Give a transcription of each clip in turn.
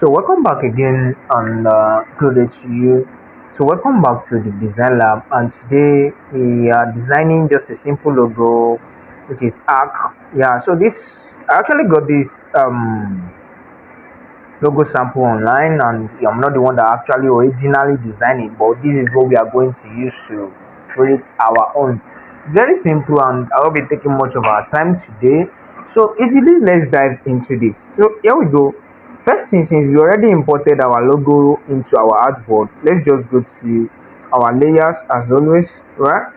So welcome back again and good day to you. So welcome back to the design lab, and today we are designing just a simple logo which is arc. Yeah, so this I actually got this logo sample online, and I'm not the one that actually originally designed it, but this is what we are going to use to create our own. Very simple, and I won't be taking much of our time today. So easily, let's dive into this. So here we go. First thing, since we already imported our logo into our artboard, let's just go to our layers as always, right?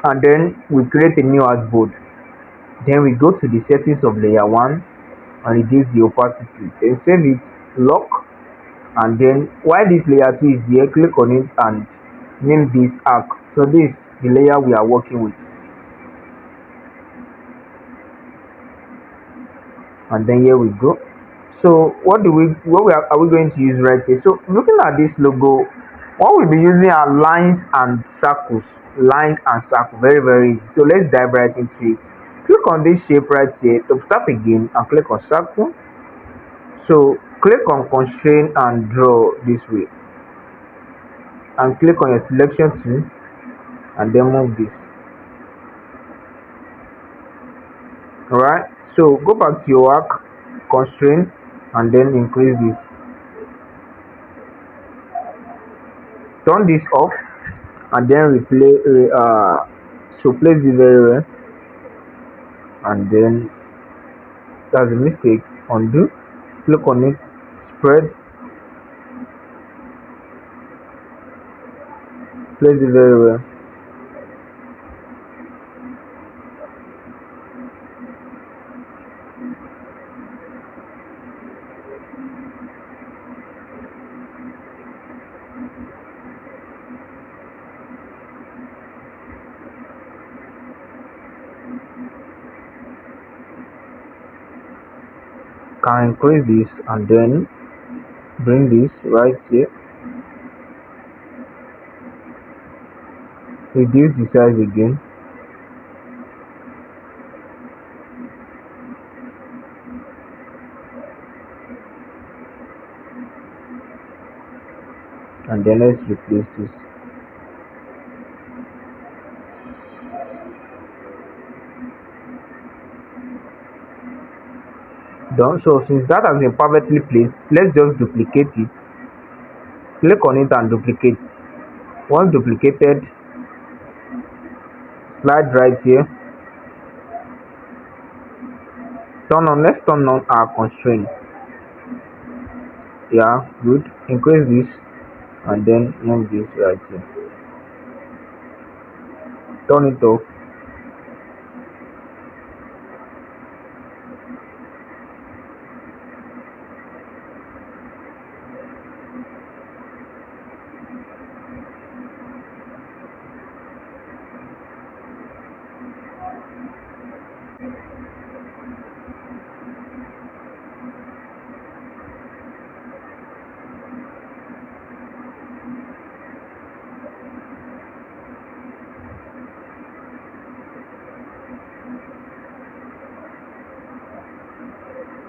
And then we create a new artboard. Then we go to the settings of layer 1 and reduce the opacity. Then save it, lock, and then while this layer 2 is here, click on it and name this arc. So this is the layer we are working with. And then here we go. So are we going to use right here? So looking at this logo, what we'll be using are lines and circles. Lines and circle, very easy. So let's dive right into it. Click on this shape right here, tap again and click on circle. So click on constrain and draw this way, and click on your selection tool and then move this. Alright, so go back to your arc, constrain, and then increase this. Turn this off and then so place it very well, and then that's a mistake. Undo, click on it, spread, place it very well. Can increase this and then bring this right here, reduce the size again, and then let's replace this. Done. So since that has been perfectly placed, let's just duplicate it. Click on it and duplicate. Once duplicated, slide right here, let's turn on our constraint. Yeah, good. Increase this and then move this right here, turn it off.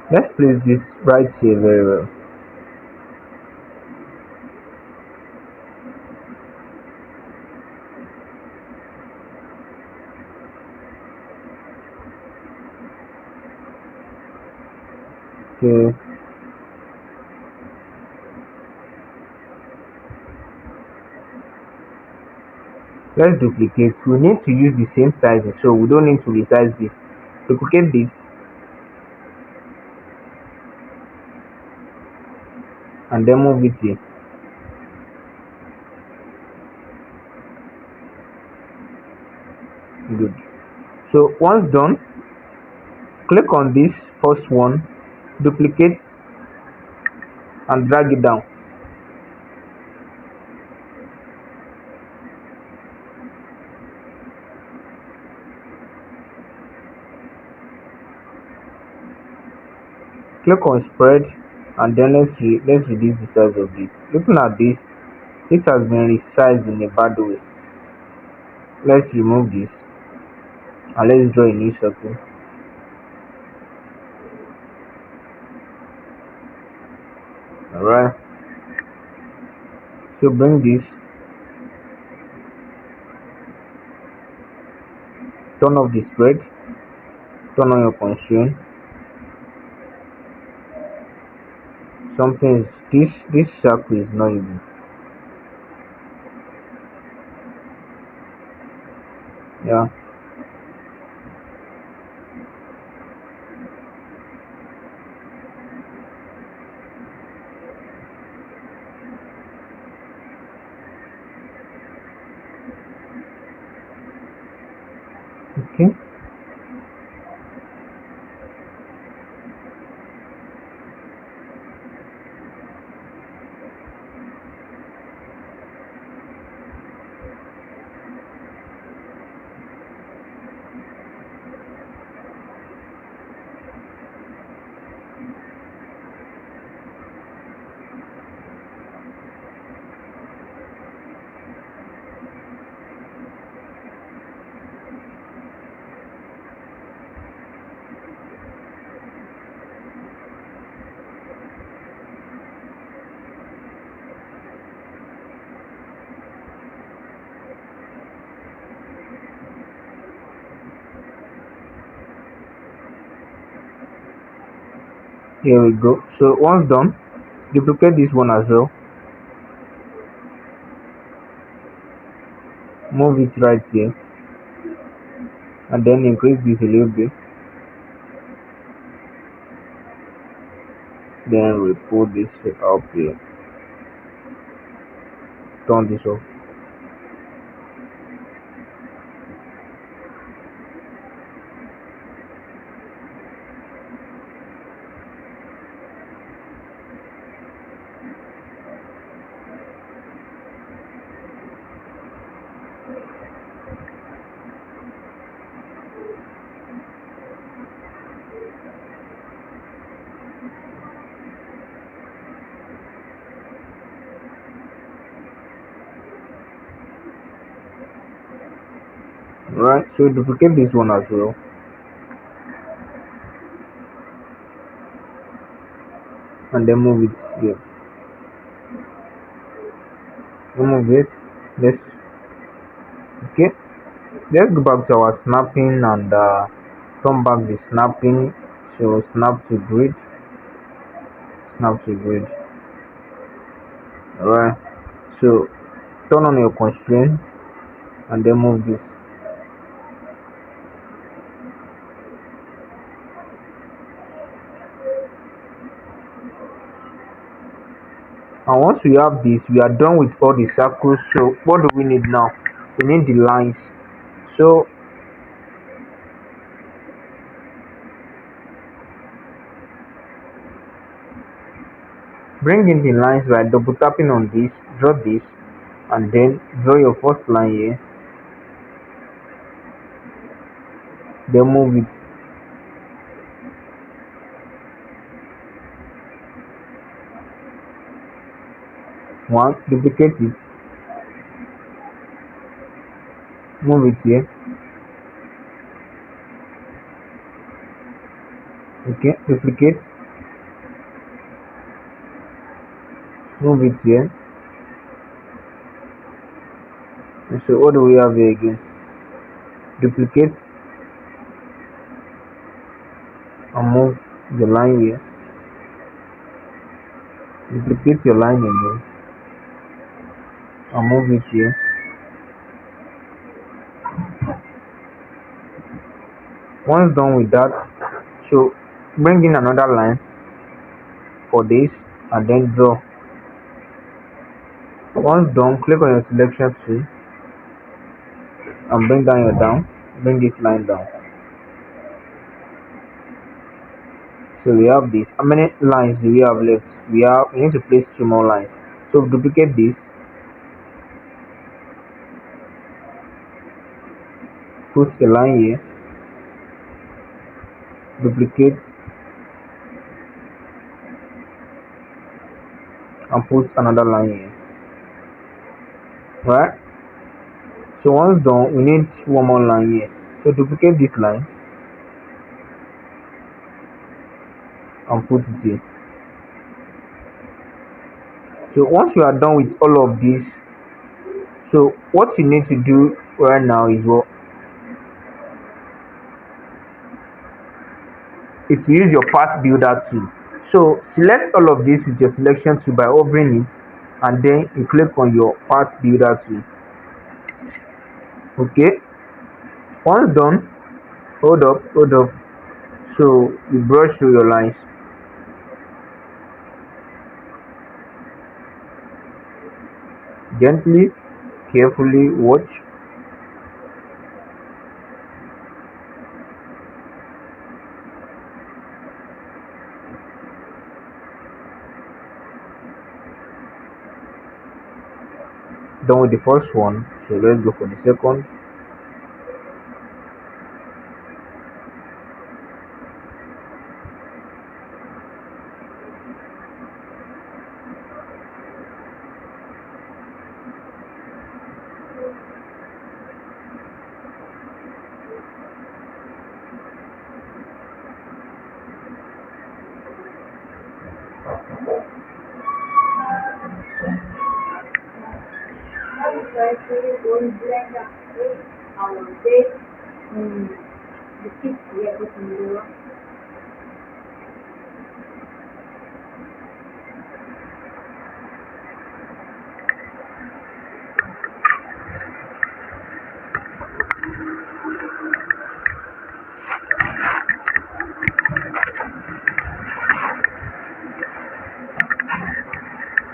Let's place this right here very well. Okay. Let's duplicate. We need to use the same sizing, so we don't need to resize this. Duplicate this and then move it here. Good. So once done, click on this first one, duplicate and drag it down. Click on spread and then let's reduce the size of this. Looking at this has been resized in a bad way. Let's remove this and let's draw a new circle. Alright, so bring this, turn off the spread, turn on your constraint. Something is this circle is not even. Yeah, okay. Here we go. So once done, duplicate this one as well, move it right here, and then increase this a little bit. Then we put this up here, turn this off. Right, so duplicate this one as well, and then move it here. Remove it. Let's okay. Let's go back to our snapping and turn back the snapping. So snap to grid, snap to grid. Alright. So turn on your constraint and then move this. And once we have this, we are done with all the circles. So what do we need now? We need the lines. So bring in the lines by double tapping on this, draw this, and then draw your first line here. Then move it. One, duplicate it, move it here. Okay, duplicate, move it here. And so what do we have here again? Duplicate and move the line here. Duplicate your line again and move it here. Once done with that, so bring in another line for this and then draw. Once done, click on your selection tool and bring this line down. So we have this. How many lines do we have left? We need to place 2 more lines. So duplicate this, put a line here, duplicate and put another line here. Right? So once done, we need 1 more line here. So duplicate this line and put it here. So once you are done with all of this, so what you need to do right now is what is to use your part builder tool. So select all of this with your selection tool by hovering it, and then you click on your part builder tool. Okay, once done, hold up. So you brush through your lines. Gently, carefully watch. Done with the first one, so let's go for the second.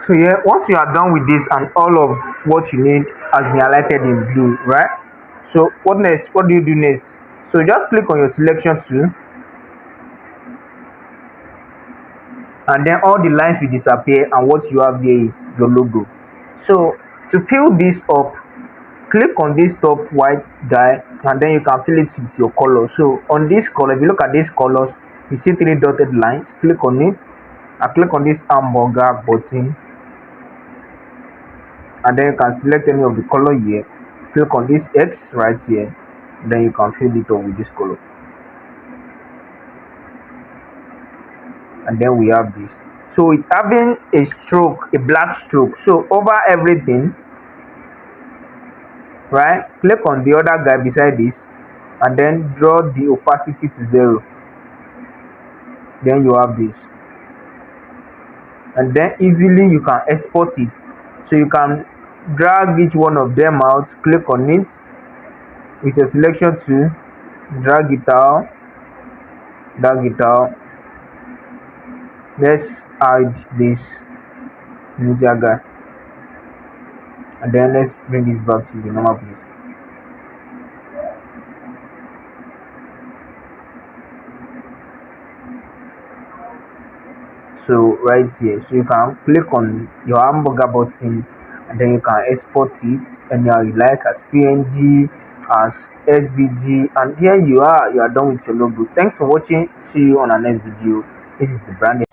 So yeah, once you are done with this and all of what you need has been highlighted in blue, right? So what next? What do you do next? So just click on your selection tool, and then all the lines will disappear, and what you have here is your logo. So to fill this up, click on this top white guy, and then you can fill it with your color. So on this color, if you look at these colors, you see three dotted lines. Click on it, and click on this hamburger button, and then you can select any of the color here. Click on this X right here, then you can fill it up with this color, and then we have this. So it's having a stroke, a black stroke. So over everything, right? Click on the other guy beside this, and then draw the opacity to 0. Then you have this, and then easily you can export it. So you can drag each one of them out. Click on it with your selection tool, drag it out. Let's hide this ninja guy, and then let's bring this back to the normal place. So right here, so you can click on your hamburger button, and then you can export it anyhow you like, as PNG, as SVG, and here you are done with your logo. Thanks for watching. See you on our next video. This is the brand.